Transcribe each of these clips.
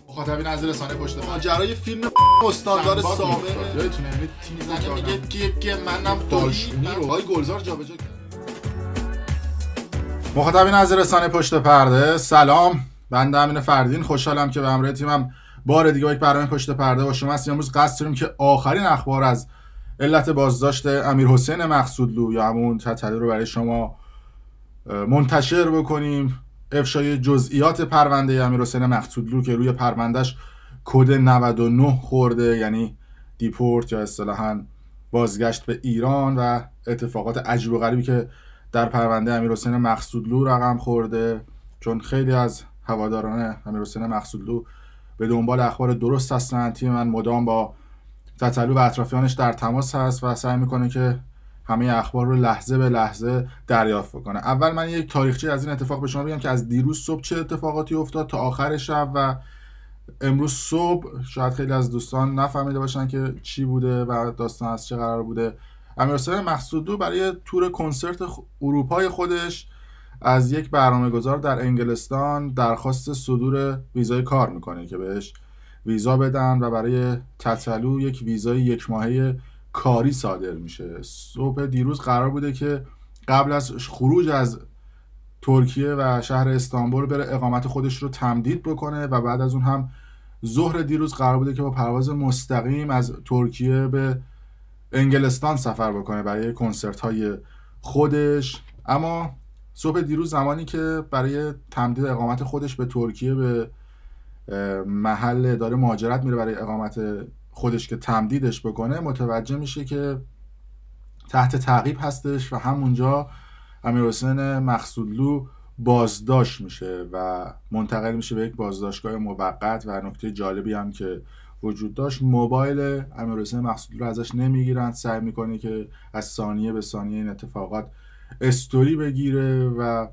مخاطبین از رسانه پشت پرده ماجرای فیلم استاندار سامه یادتونه یعنی تیم زنه میگه میگه که منم دالشونی رو آقای گلزار جابجا کرد. مخاطبین از رسانه پشت پرده، سلام. بنده امین فردین خوشحالم که به همراه تیمم بار دیگه یک برنامه پشت پرده با شما هستیم. امروز قصد داریم که آخرین اخبار از علت بازداشت امیرحسین مقصودلو یا همون تتلو رو برای شما منتشر بکنیم. افشای جزئیات پرونده امیرحسین مقصودلو که روی پروندهش کد 99 خورده، یعنی دیپورت یا اصطلاحاً بازگشت به ایران، و اتفاقات عجیب و غریبی که در پرونده امیرحسین مقصودلو رقم خورده. چون خیلی از هواداران امیرحسین مقصودلو به دنبال اخبار درست هستن، تیم من مدام با تتلو و اطرافیانش در تماس هست و سعی میکنه که همه اخبار رو لحظه به لحظه دریافت کنه. اول من یک تاریخچه از این اتفاق به شما بگم که از دیروز صبح چه اتفاقاتی افتاد تا آخر شب و امروز صبح. شاید خیلی از دوستان نفهمیده باشن که چی بوده و داستان از چه قرار بوده. امیرحسین مقصودلو برای تور کنسرت اروپای خودش از یک برنامه‌گذار در انگلستان درخواست صدور ویزای کار میکنه که بهش ویزا بدن و برای تتلو یک ویزای یک ماهه کاری صادر میشه. صبح دیروز قرار بوده که قبل از خروج از ترکیه و شهر استانبول بره اقامت خودش رو تمدید بکنه و بعد از اون هم ظهر دیروز قرار بوده که با پرواز مستقیم از ترکیه به انگلستان سفر بکنه برای کنسرت های خودش. اما صبح دیروز زمانی که برای تمدید اقامت خودش به ترکیه به محل داره مهاجرت میره برای اقامت خودش که تمدیدش بکنه، متوجه میشه که تحت تعقیب هستش و همونجا امیرحسین مقصودلو بازداشت میشه و منتقل میشه به یک بازداشتگاه موقت. و نکته جالبی هم که وجود داشت، موبایل امیرحسین مقصودلو رو ازش نمیگیرن، سعی میکنه که از ثانیه به ثانیه این اتفاقات استوری بگیره و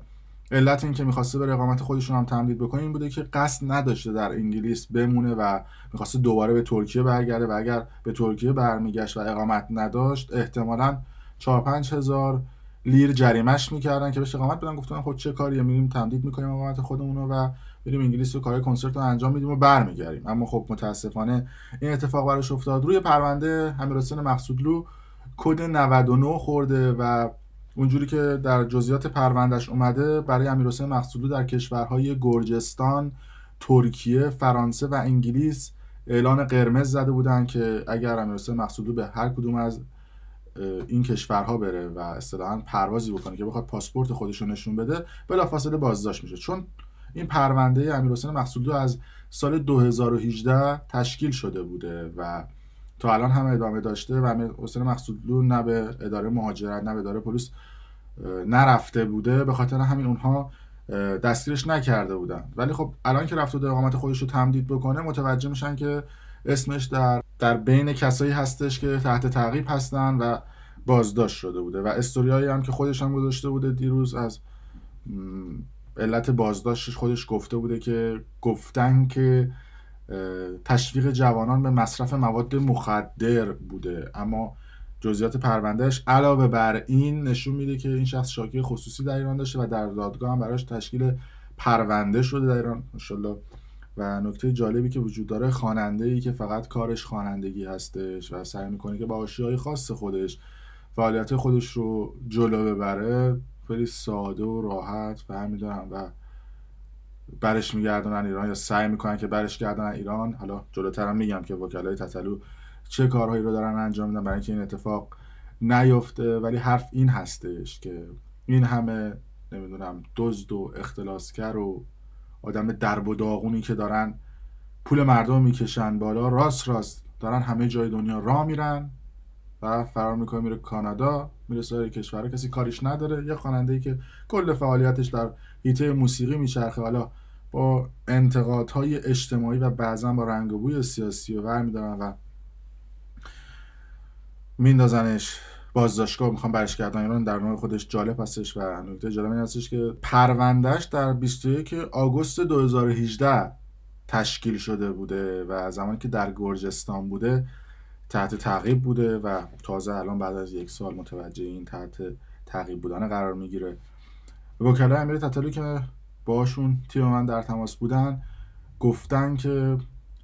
علت این که میخواسته بره اقامت خودشون هم تمدید بکنه این بوده که قصد نداشته در انگلیس بمونه و میخواسته دوباره به ترکیه برگرده و اگر به ترکیه برمیگشت و اقامت نداشت احتمالاً 4-5 هزار لیر جریمش میکردن که بهش اقامت بدن. گفتن خود چه کاریه، میریم تمدید میکنیم اقامت خودمون و بریم انگلیس و کارهای کنسرت رو انجام میدیم و برمیگردیم. اما خب متاسفانه این اتفاق براش افتاد. روی پرونده امیرحسین مقصودلو کد 99 خورده و اونجوری که در جزئیات پروندهش اومده برای امیرحسین مقصودلو در کشورهای گرجستان، ترکیه، فرانسه و انگلیس اعلان قرمز زده بودن که اگر امیرحسین مقصودلو به هر کدوم از این کشورها بره و اصطلاحاً پروازی بکنه که بخواد پاسپورت خودش رو نشون بده، بلافاصله بازداشت میشه. چون این پرونده امیرحسین مقصودلو از سال 2018 تشکیل شده بوده و تا الان هم ادامه داشته و امیرحسین مقصودلو نه به اداره مهاجرت نه به اداره پلیس نرفته بوده، به خاطر همین اونها دستگیرش نکرده بودن. ولی خب الان که رفته اقامت خودش رو تمدید بکنه متوجه میشن که اسمش در بین کسایی هستش که تحت تعقیب هستن و بازداشت شده بوده. و استوریایی هم که خودش هم گذاشته بوده دیروز از علت بازداشتش خودش گفته بوده که گفتن که تشویق جوانان به مصرف مواد مخدر بوده. اما جزئیات پروندهش علاوه بر این نشون میده که این شخص شاکی خصوصی در ایران داشته و در دادگاه هم براش تشکیل پرونده شده در ایران ماشاءالله. و نکته جالبی که وجود داره، خواننده‌ای که فقط کارش خوانندگی هستش و سعی میکنه که با حاشیه‌های خاص خودش فعالیت خودش رو جلو ببره، خیلی ساده و راحت برمی‌دارن و برش میگردونن ایران یا سعی میکنن که برش گردونن ایران. حالا جلوتر هم میگم که وکلای تتلو چه کارهایی رو دارن انجام میدن برای اینکه این اتفاق نیفته. ولی حرف این هستش که این همه نمیدونم دزد و اختلاسگر و آدم درب و داغونی که دارن پول مردم میکشن بالا، راست دارن همه جای دنیا راه میرن و فرار میکنه میره کانادا، میره سایر کشورها، کسی کاریش نداره. یه خواننده‌ای که کل فعالیتش در حیطه موسیقی میچرخه، حالا با انتقادهای اجتماعی و بعضا با رنگ و بوی سیاسی رو برمی‌دارن و میندازنش بازداشتگاه، میخوام برش گردن ایران. در نوع خودش جالب هستش و نکته جالب این هستش که پروندهش در 21 آگوست 2018 تشکیل شده بوده و زمانی که در گرجستان بوده تحت تعقیب بوده و تازه الان بعد از 1 سال متوجه این تحت تعقیب بودن قرار میگیره. وکلای امیر تتلو که باشون تیم من در تماس بودن گفتن که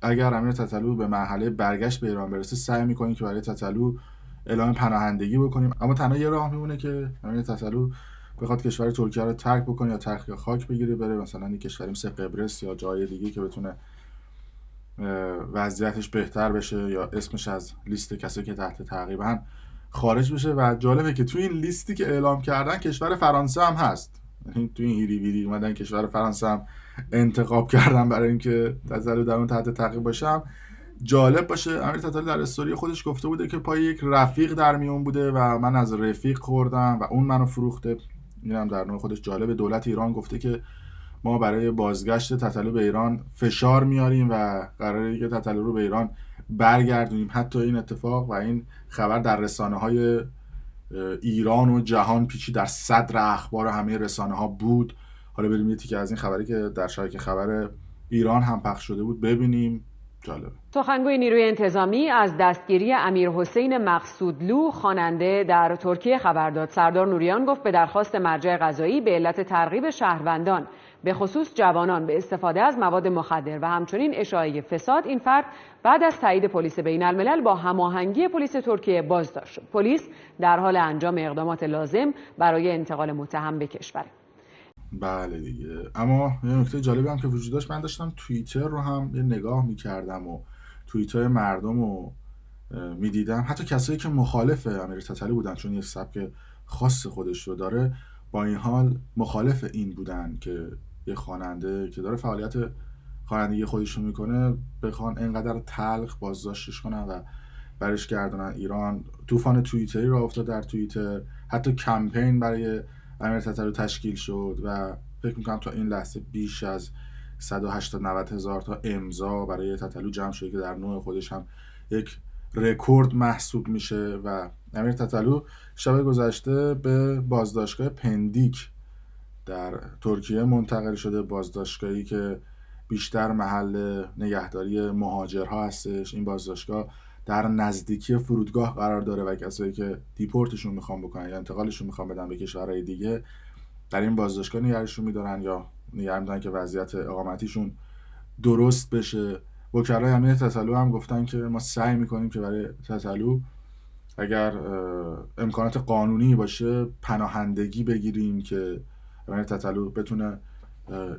اگر امیر تتلو به مرحله برگشت به ایران برسه سعی میکنیم که برای تتلو اعلام پناهندگی بکنیم، اما تنها یه راه میمونه که امیر تتلو بخواد کشور ترکیه رو ترک بکنه یا ترک خاک بگیره بره مثلا یک کشوری مثل قبرس یا جای دیگه که بتونه وضعیتش بهتر بشه یا اسمش از لیست کسایی که تحت تعقیبن خارج بشه. و جالبه که تو این لیستی که اعلام کردن کشور فرانسه هم هست، یعنی تو این هیری ویری اومدن کشور فرانسه هم انتخاب کردن برای اینکه تتلو در اون تحت تعقیب باشه. جالب باشه امیر تتلو در استوری خودش گفته بوده که پای یک رفیق در میون بوده و من از رفیق خوردم و اون منو فروخته. اینم در نوع خودش جالب. دولت ایران گفته که ما برای بازگشت تتلو به ایران فشار میاریم و قراره که تتلو رو به ایران برگردونیم. حتی این اتفاق و این خبر در رسانه‌های ایران و جهان پیچی در صدر اخبار همه رسانه‌ها بود. حالا بریم یه تیکه از این خبری که در شبکه خبر ایران هم پخش شده بود ببینیم. جالب. سخنگوی نیروی انتظامی از دستگیری امیرحسین مقصودلو خواننده در ترکیه خبر داد. سردار نوریان گفت به درخواست مرجع قضایی به علت ترغیب شهروندان به خصوص جوانان به استفاده از مواد مخدر و همچنین اشاعه فساد این فرد بعد از تایید پلیس بین الملل با هماهنگی پلیس ترکیه بازداشت شد. پلیس در حال انجام اقدامات لازم برای انتقال متهم به کشور. بله دیگه. اما یه نکته جالبی هم که وجود داشت، من داشتم توییتر رو هم یه نگاه میکردم و توییت‌های مردم رو میدیدم، حتی کسایی که مخالف امیر تتلو بودن چون یه سبک خاص خودش رو داره، با این حال مخالف این بودن که یه خواننده که داره فعالیت خوانندگی خودش رو میکنه بخوان انقدر تلخ بازداشتش کنن و برش گردونن ایران. طوفان توییتری رو افتاد در توییتر، حتی کمپین برای امیر تتلو تشکیل شد و فکر میکنم تا این لحظه بیش از 180-90 هزار تا امضا برای تتلو جمع شده که در نوع خودش هم یک رکورد محسوب میشه. و امیر تتلو شب گذشته به بازداشتگاه پندیک در ترکیه منتقل شده، بازداشتگاهی که بیشتر محل نگهداری مهاجرها هستش. این بازداشتگاه در نزدیکی فرودگاه قرار داره و کسایی که دیپورتشون میخوان بکنن یا انتقالشون میخوان بدن به کشورهای دیگه در این بازداشتگاه نگهشون میدارن یا نگه میدارن که وضعیت اقامتیشون درست بشه. وکلای امیر تتلو هم گفتن که ما سعی میکنیم که برای تتلو اگر امکانات قانونی باشه پناهندگی بگیریم که امیر تتلو بتونه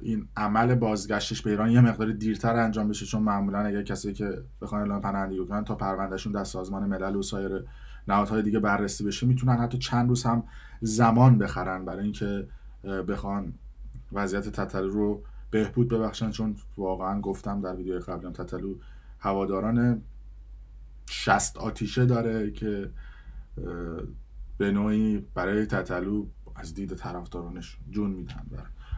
این عمل بازگشتش به ایران یه مقدار دیرتر انجام بشه، چون معمولا اگر کسی که بخوان اعلام پناهندگی کنن تا پروندهشون در سازمان ملل و سایر نهادهای دیگه بررسی بشه میتونن حتی چند روز هم زمان بخرن برای اینکه بخوان وضعیت تتلو رو بهبود ببخشن. چون واقعا گفتم در ویدیو قبلم تتلو هواداران 60 آتیشه داره که به نوعی برای تتلو از دید طرفدارانش جون میدن.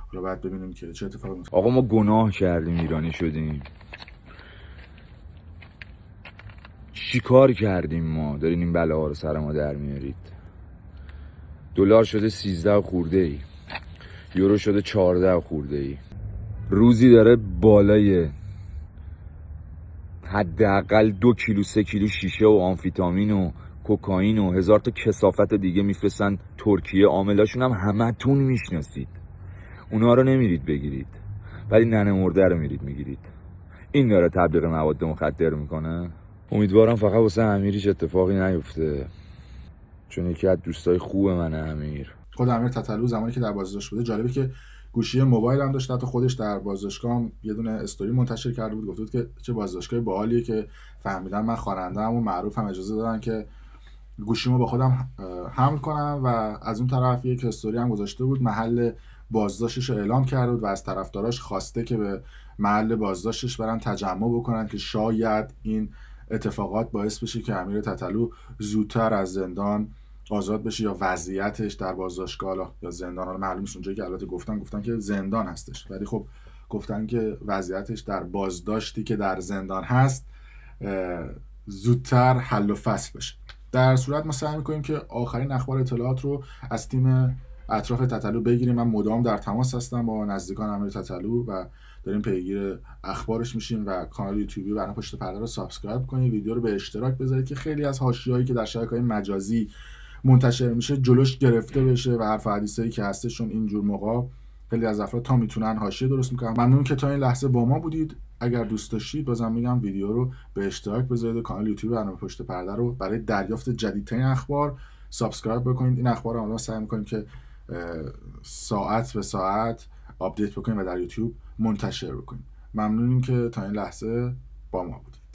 حالا باید ببینیم که چه اتفاقی میفته. آقا ما گناه کردیم ایرانی شدیم، چی کار کردیم ما دارین این بلاها رو سر ما در میارید؟ دلار شده 13 خورده ای، یورو شده 14 خورده ای، روزی داره بالای حداقل 2 کیلو 3 کیلو شیشه و آمفیتامین و کوکائین و 1000 تا کثافت دیگه میفرستن ترکیه. عاملاشون هم همتون میشناسید، اونا رو نمیرید بگیرید ولی ننه مرده رو میرید میگیرید. این داره تبلیغ مواد مخدر میکنه. امیدوارم فقط واسه امیر هیچ اتفاقی نیفته، چون یکی از دوستای خوب منه امیر. خود امیر تتلو زمانی که در بازداشت بوده، جالبه که گوشی موبایل هم داشت، حتی خودش در بازداشتگاه هم یه دونه استوری منتشر کرده بود، گفته بود که چه بازداشتگاه باحالیه که فهمیدن من خواننده‌ام و معروفم، اجازه دادن که گوشیمو با خودم حمل کنم. و از اون طرف یک استوری هم گذاشته بود محل بازداشتش رو اعلام کرده بود و از طرفداراش خواسته که به محل بازداشتش برن تجمع بکنن که شاید این اتفاقات باعث بشه که امیر تتلو زودتر از زندان آزاد بشه یا وضعیتش در بازداشتگاه یا زندان، حالا معلوم نیست اونجایی که البته گفتن که زندان هستش، ولی خب گفتن که وضعیتش در بازداشتی که در زندان هست زودتر حل و فصل بشه. در صورت ما سعی می‌کنیم که آخرین اخبار اطلاعات رو از تیم اطراف تتلو بگیریم. من مدام در تماس هستم با نزدیکان امیر تتلو و داریم پیگیر اخبارش میشیم و کانال یوتیوبی برنامه پشت پرده رو سابسکرایب کنید، ویدیو رو به اشتراک بذارید که خیلی از حاشیه‌هایی که در شبکه‌های مجازی منتشر میشه جلوش گرفته بشه و حرف و حدیثایی که هستشون اینجور موقع خیلی از افراد تا میتونن حاشیه درست میکنن. ممنون که تا این لحظه با ما بودید. اگر دوست داشتید بازم میگم ویدیو رو به اشتراک بذارید و کانال یوتیوب برنامه پشت پرده رو برای دریافت جدیدترین اخبار سابسکرایب بکنید. این اخبار رو ما سعی می‌کنیم که ساعت به ساعت آپدیت بکنیم و در یوتیوب منتشر بکنیم. ممنونیم که تا این لحظه با ما بودید.